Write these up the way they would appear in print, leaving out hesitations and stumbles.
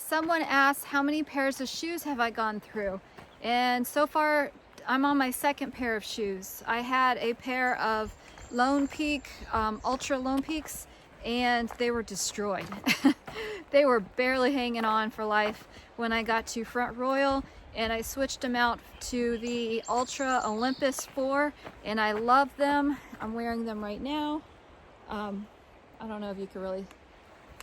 Someone asked how many pairs of shoes have I gone through, and so far I'm on my second pair of shoes. I had a pair of Lone Peak, Ultra Lone Peaks, and they were destroyed. They were barely hanging on for life when I got to Front Royal, and I switched them out to the Ultra Olympus 4, and I love them. I'm wearing them right now. I don't know if you can really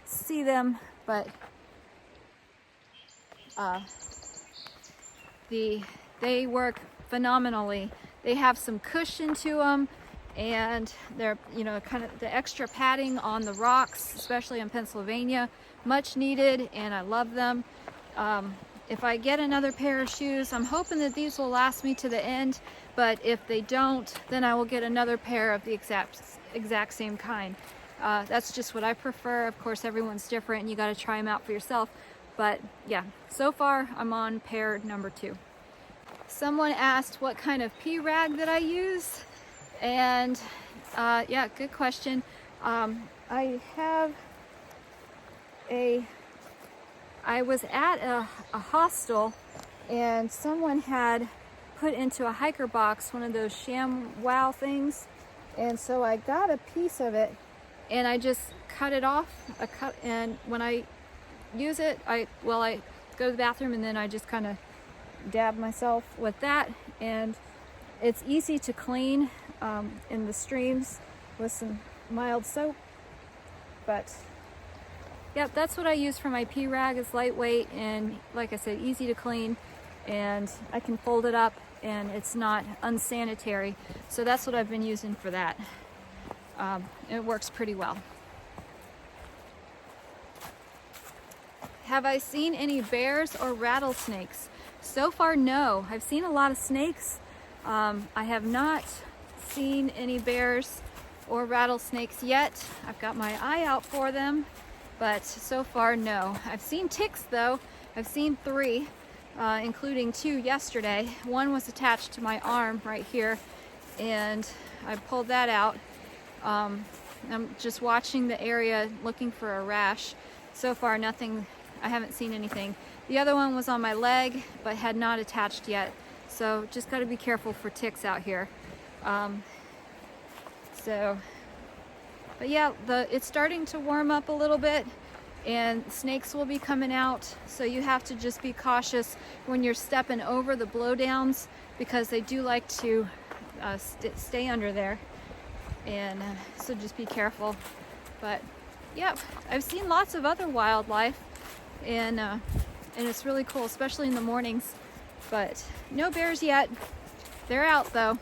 see them, but they work phenomenally. They have some cushion to them, and they're, you know, kind of the extra padding on the rocks, especially in Pennsylvania, much needed, and I love them. If I get another pair of shoes, I'm hoping that these will last me to the end, but if they don't, then I will get another pair of the exact same kind. That's just what I prefer. Of course, everyone's different and you got to try them out for yourself. But yeah, so far I'm on pair number 2. Someone asked what kind of pee rag that I use, and yeah, good question. I was at a hostel, and someone had put into a hiker box one of those ShamWow things, and so I got a piece of it and I just cut it off. And when I use it, I go to the bathroom and then I just kind of dab myself with that, and it's easy to clean in the streams with some mild soap. But yeah, that's what I use for my pee rag. It's lightweight and, like I said, easy to clean, and I can fold it up and it's not unsanitary. So that's what I've been using for that. It works pretty well. Have I seen any bears or rattlesnakes? So far, no. I've seen a lot of snakes. I have not seen any bears or rattlesnakes yet. I've got my eye out for them, but so far, no. I've seen ticks though. I've seen 3, including 2 yesterday. One was attached to my arm right here, and I pulled that out. I'm just watching the area looking for a rash. So far, nothing. I haven't seen anything. The other one was on my leg, but had not attached yet. So just got to be careful for ticks out here. But yeah, it's starting to warm up a little bit, and snakes will be coming out. So you have to just be cautious when you're stepping over the blowdowns, because they do like to stay under there. And so just be careful. But yeah, I've seen lots of other wildlife, and it's really cool, especially in the mornings. But no bears yet. They're out though.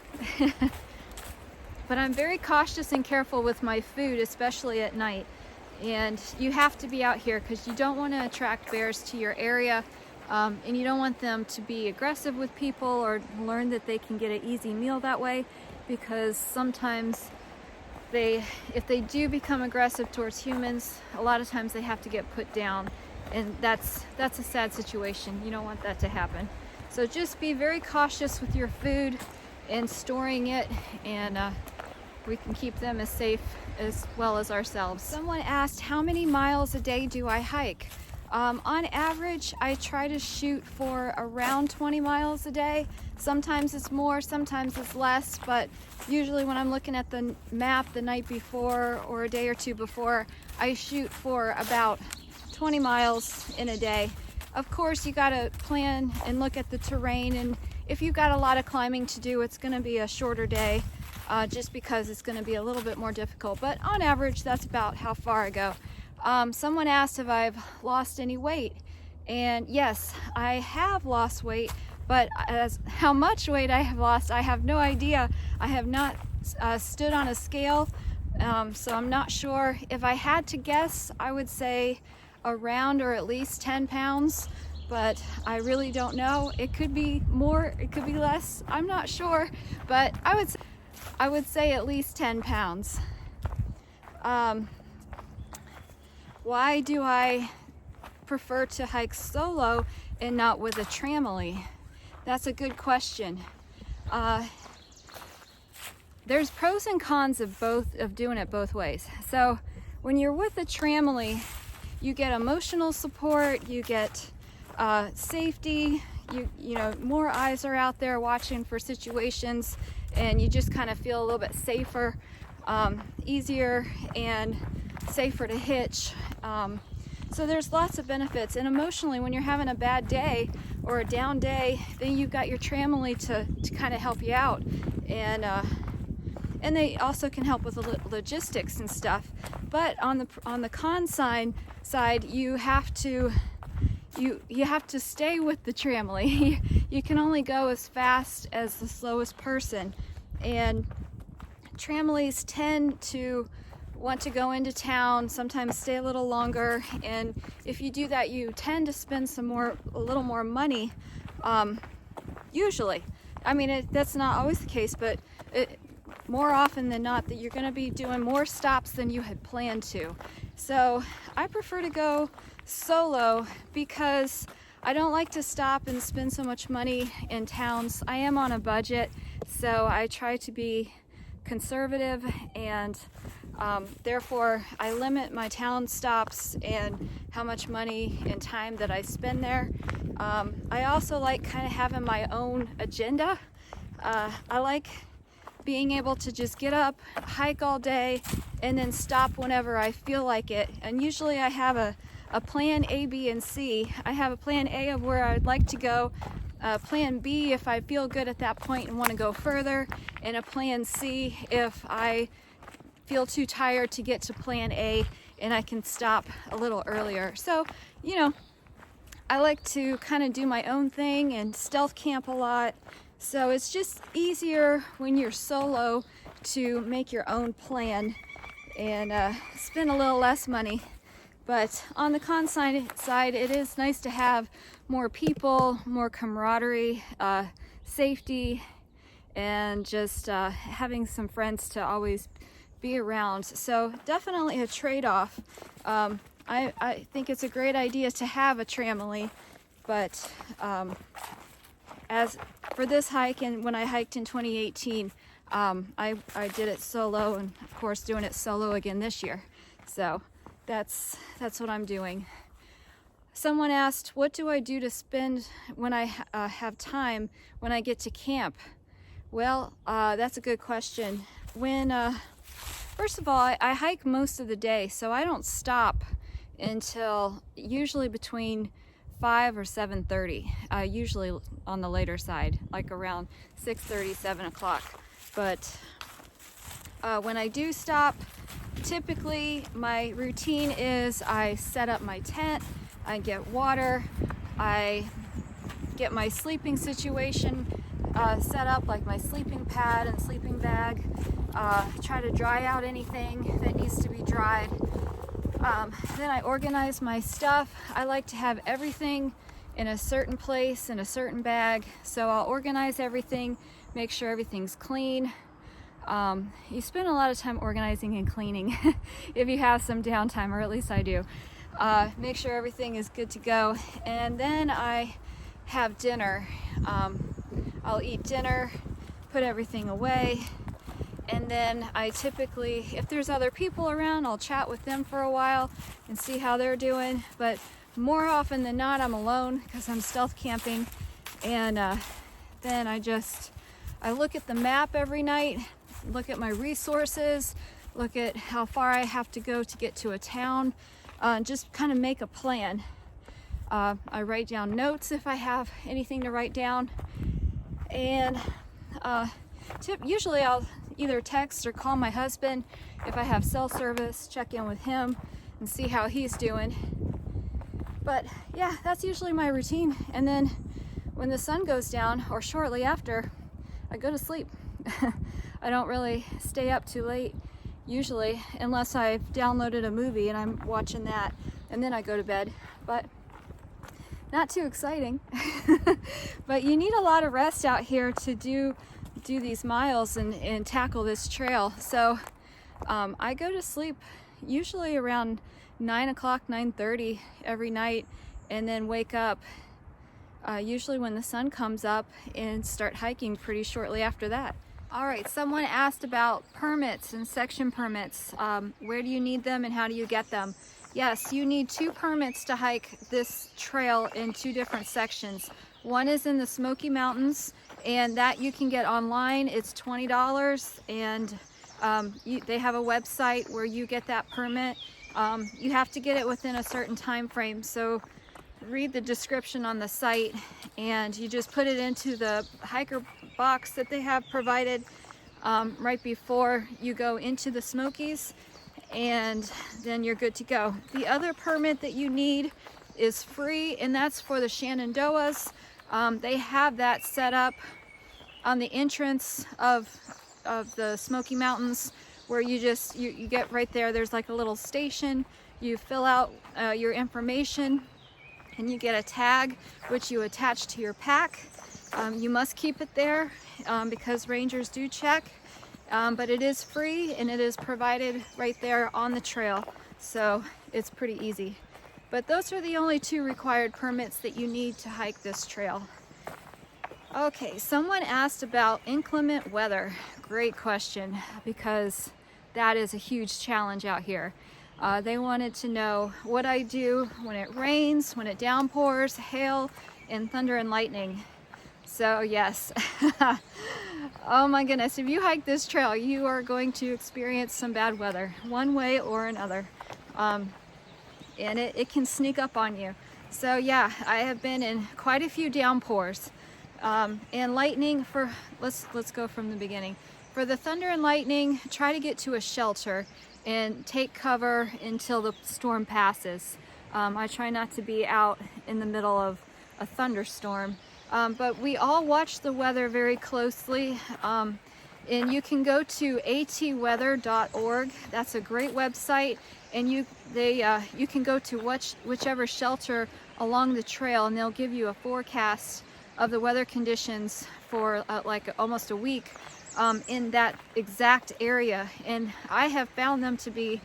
But I'm very cautious and careful with my food, especially at night. And you have to be out here because you don't want to attract bears to your area, and you don't want them to be aggressive with people or learn that they can get an easy meal that way, because sometimes if they do become aggressive towards humans, a lot of times they have to get put down, and that's a sad situation. You don't want that to happen. So just be very cautious with your food and storing it, and we can keep them as safe as well as ourselves. Someone asked, how many miles a day do I hike? On average, I try to shoot for around 20 miles a day. Sometimes it's more, sometimes it's less, but usually when I'm looking at the map the night before or a day or two before, I shoot for about 20 miles in a day. Of course, you gotta plan and look at the terrain, and if you've got a lot of climbing to do, it's gonna be a shorter day, just because it's gonna be a little bit more difficult. But on average, that's about how far I go. Someone asked if I've lost any weight, and yes, I have lost weight, but how much weight I have lost, I have no idea. I have not stood on a scale, so I'm not sure. If I had to guess, I would say around or at least 10 pounds, but I really don't know. It could be more, it could be less, I'm not sure, but I would say at least 10 pounds. Why do I prefer to hike solo and not with a Tramily? That's a good question. There's pros and cons of doing it both ways. So when you're with a Tramily, you get emotional support, you get safety, you know, more eyes are out there watching for situations, and you just kind of feel a little bit safer, easier and safer to hitch. So there's lots of benefits. And emotionally, when you're having a bad day or a down day, then you've got your Tramily to kind of help you out. And they also can help with the logistics and stuff. But on the con side, you have to stay with the Tramily. You can only go as fast as the slowest person, and Tramilies tend to want to go into town, sometimes stay a little longer, and if you do that, you tend to spend a little more money. Usually, I mean, that's not always the case, but more often than not, that you're going to be doing more stops than you had planned to. So I prefer to go solo because I don't like to stop and spend so much money in towns. I am on a budget, so I try to be conservative, and therefore I limit my town stops and how much money and time that I spend there. I also like kind of having my own agenda. I like being able to just get up, hike all day, and then stop whenever I feel like it. And usually I have a plan A, B, and C. I have a plan A of where I'd like to go, plan B if I feel good at that point and want to go further, and a plan C if I feel too tired to get to plan A and I can stop a little earlier. So, you know, I like to kind of do my own thing and stealth camp a lot. So it's just easier when you're solo to make your own plan and spend a little less money. But on the con side, it is nice to have more people, more camaraderie, safety, and just having some friends to always be around. So definitely a trade-off. I think it's a great idea to have a Tramily, but as for this hike, and when I hiked in 2018, I did it solo, and of course doing it solo again this year. So that's what I'm doing. Someone asked, what do I do to spend when I have time when I get to camp? Well, that's a good question. First of all, I hike most of the day, so I don't stop until usually between 5 or 7:30, usually on the later side, like around 6:30, 7 o'clock. But when I do stop, typically my routine is I set up my tent, I get water, I get my sleeping situation set up, like my sleeping pad and sleeping bag, try to dry out anything that needs to be dried. Then I organize my stuff. I like to have everything in a certain place, in a certain bag. So I'll organize everything, make sure everything's clean. You spend a lot of time organizing and cleaning if you have some downtime, or at least I do. Make sure everything is good to go. And then I have dinner. I'll eat dinner, put everything away. And then I typically, if there's other people around, I'll chat with them for a while and see how they're doing. But more often than not, I'm alone because I'm stealth camping. And then I look at the map every night, look at my resources, look at how far I have to go to get to a town, just kind of make a plan. I write down notes if I have anything to write down. And usually I'll either text or call my husband if I have cell service, check in with him and see how he's doing. But yeah, that's usually my routine. And then when the sun goes down, or shortly after, I go to sleep. I don't really stay up too late usually, unless I've downloaded a movie and I'm watching that, and then I go to bed. But not too exciting. But you need a lot of rest out here to do these miles and tackle this trail. So I go to sleep usually around 9 o'clock, 9:30 every night, and then wake up usually when the sun comes up and start hiking pretty shortly after that. All right, someone asked about permits and section permits. Where do you need them and how do you get them? Yes, you need 2 permits to hike this trail in 2 different sections. One is in the Smoky Mountains, and that you can get online. It's $20, and they have a website where you get that permit. You have to get it within a certain time frame, so read the description on the site, and you just put it into the hiker box that they have provided right before you go into the Smokies, and then you're good to go. The other permit that you need is free, and that's for the Shenandoahs. They have that set up on the entrance of the Smoky Mountains, where you get right there. There's like a little station. You fill out your information, and you get a tag which you attach to your pack. You must keep it there because rangers do check, but it is free, and it is provided right there on the trail, so it's pretty easy. But those are the only 2 required permits that you need to hike this trail. Okay, someone asked about inclement weather. Great question, because that is a huge challenge out here. They wanted to know what I do when it rains, when it downpours, hail, and thunder and lightning. So yes, oh my goodness, if you hike this trail, you are going to experience some bad weather, one way or another. And it can sneak up on you. So yeah, I have been in quite a few downpours. And lightning, let's go from the beginning. For the thunder and lightning, try to get to a shelter and take cover until the storm passes. I try not to be out in the middle of a thunderstorm. But we all watch the weather very closely. And you can go to atweather.org. That's a great website. And you can go to whichever shelter along the trail, and they'll give you a forecast of the weather conditions for like almost a week in that exact area. And I have found them to be,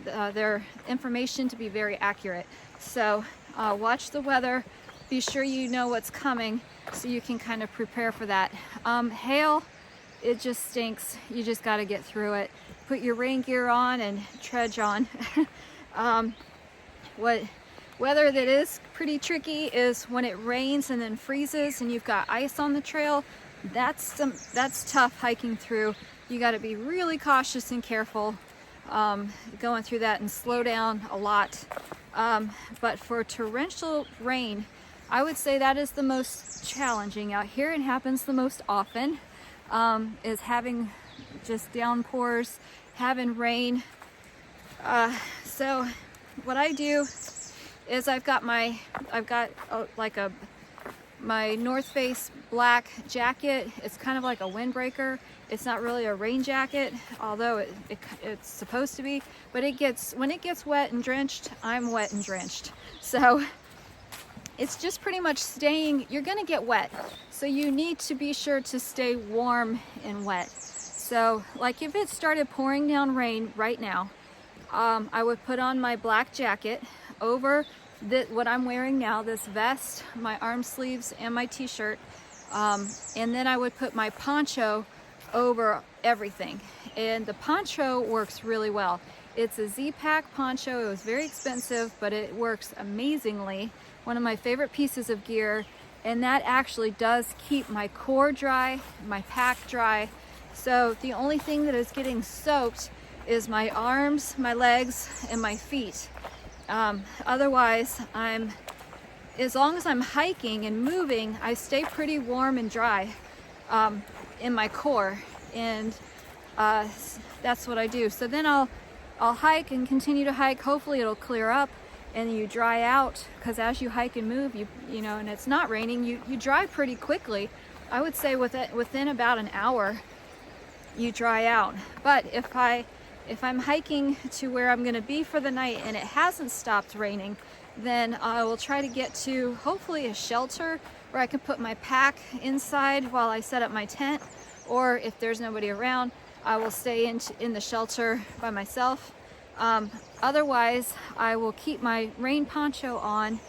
their information to be very accurate. So watch the weather, be sure you know what's coming so you can kind of prepare for that. Hail, it just stinks. You just got to get through it. Put your rain gear on and trudge on. Weather that is pretty tricky is when it rains and then freezes and you've got ice on the trail. That's tough hiking through. You got to be really cautious and careful going through that, and slow down a lot. But for torrential rain, I would say that is the most challenging out here and happens the most often, is having just downpours, having rain. So what I do is I've got my North Face black jacket. It's kind of like a windbreaker. It's not really a rain jacket, although it's supposed to be, but when it gets wet and drenched, I'm wet and drenched. So it's just pretty much you're gonna get wet. So you need to be sure to stay warm and wet. So like if it started pouring down rain right now, I would put on my black jacket over what I'm wearing now, this vest, my arm sleeves, and my t-shirt. And then I would put my poncho over everything. And the poncho works really well. It's a Z-Pack poncho. It was very expensive, but it works amazingly. One of my favorite pieces of gear. And that actually does keep my core dry, my pack dry. So the only thing that is getting soaked is my arms, my legs, and my feet. Otherwise, as long as I'm hiking and moving, I stay pretty warm and dry in my core, and that's what I do. So then I'll hike and continue to hike. Hopefully it'll clear up and you dry out, because as you hike and move, you know, and it's not raining, you dry pretty quickly. I would say within about an hour you dry out. But if I'm hiking to where I'm going to be for the night and it hasn't stopped raining, then I will try to get to hopefully a shelter where I can put my pack inside while I set up my tent, or if there's nobody around, I will stay in the shelter by myself. Otherwise, I will keep my rain poncho on,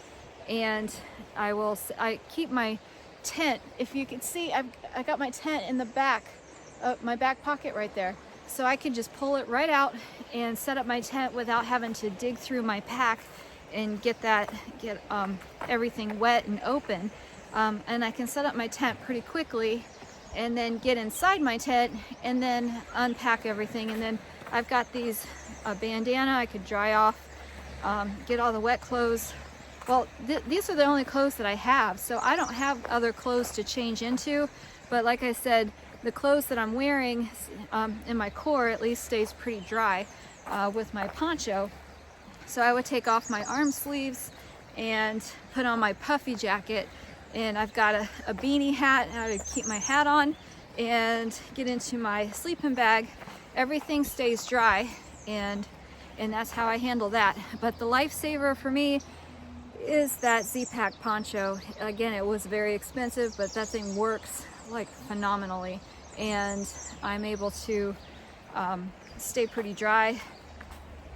and I keep my tent. If you can see, I got my tent in the back, my back pocket right there. so I can just pull it right out and set up my tent without having to dig through my pack and get everything wet and open. And I can set up my tent pretty quickly and then get inside my tent and then unpack everything. And then I've got these bandana I could dry off, get all the wet clothes. Well, these are the only clothes that I have, so I don't have other clothes to change into. But like I said, the clothes that I'm wearing in my core at least stays pretty dry with my poncho. So I would take off my arm sleeves and put on my puffy jacket, and I've got a beanie hat to keep my hat on, and get into my sleeping bag. Everything stays dry, and that's how I handle that. But the lifesaver for me is that Z-Pack poncho. Again, it was very expensive, but that thing works like phenomenally, and I'm able to stay pretty dry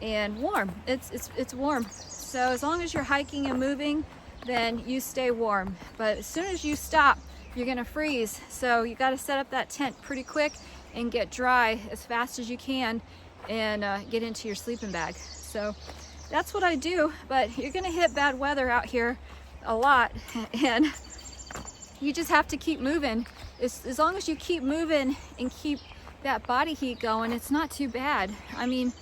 and warm. It's warm. So as long as you're hiking and moving, then you stay warm. But as soon as you stop, you're gonna freeze. So you gotta set up that tent pretty quick and get dry as fast as you can, and get into your sleeping bag. So that's what I do. But you're gonna hit bad weather out here a lot, and you just have to keep moving. As long as you keep moving and keep that body heat going, it's not too bad. I mean,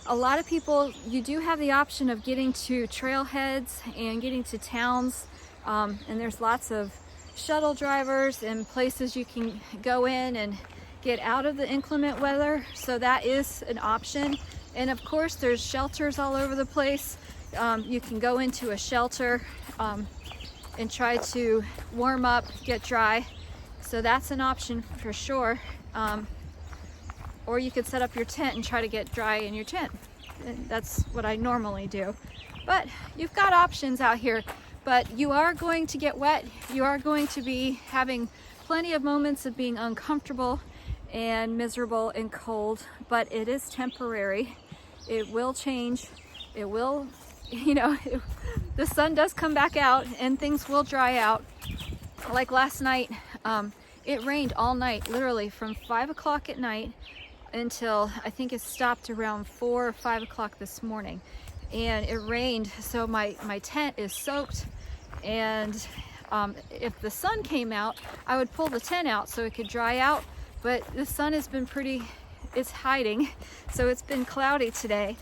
a lot of people, you do have the option of getting to trailheads and getting to towns, and there's lots of shuttle drivers and places you can go in and get out of the inclement weather, so that is an option. And of course there's shelters all over the place. You can go into a shelter and try to warm up, get dry, so that's an option for sure. Or you could set up your tent and try to get dry in your tent. And that's what I normally do. But you've got options out here. But you are going to get wet. You are going to be having plenty of moments of being uncomfortable and miserable and cold, but it is temporary. It will change. It will, the sun does come back out and things will dry out. Like last night, it rained all night, literally from 5 o'clock at night until I think it stopped around 4 or 5 o'clock this morning. And it rained, so my tent is soaked, and if the sun came out, I would pull the tent out so it could dry out, but the sun has been it's hiding, so it's been cloudy today,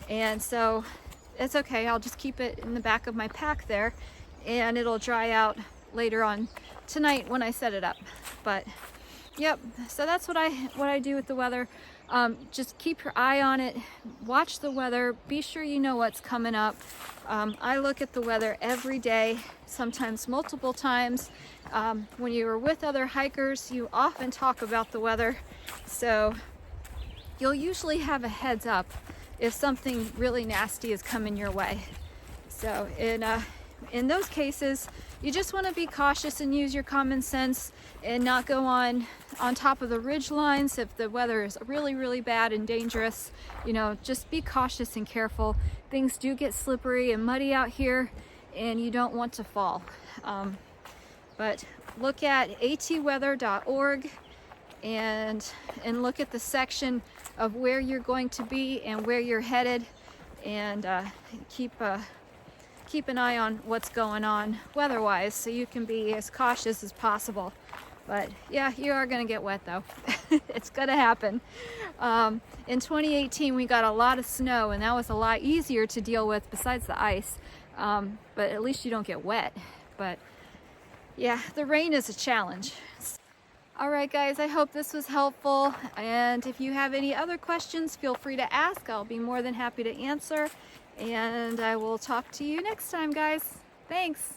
and so it's okay. I'll just keep it in the back of my pack there, and it'll dry out later on tonight when I set it up. But yep, so that's what I do with the weather. Just keep your eye on it, watch the weather, be sure you know what's coming up. I look at the weather every day, sometimes multiple times. When you are with other hikers, you often talk about the weather, so you'll usually have a heads up if something really nasty is coming your way. So in those cases, you just want to be cautious and use your common sense and not go on top of the ridge lines if the weather is really, really bad and dangerous. Just be cautious and careful. Things do get slippery and muddy out here, and you don't want to fall. But look at atweather.org and look at the section of where you're going to be and where you're headed, and keep an eye on what's going on weather-wise, so you can be as cautious as possible. But yeah, you are going to get wet though. It's going to happen. In 2018 we got a lot of snow, and that was a lot easier to deal with besides the ice, but at least you don't get wet. But yeah, the rain is a challenge. All right guys, I hope this was helpful, and if you have any other questions, feel free to ask. I'll be more than happy to answer, and I will talk to you next time, guys. Thanks.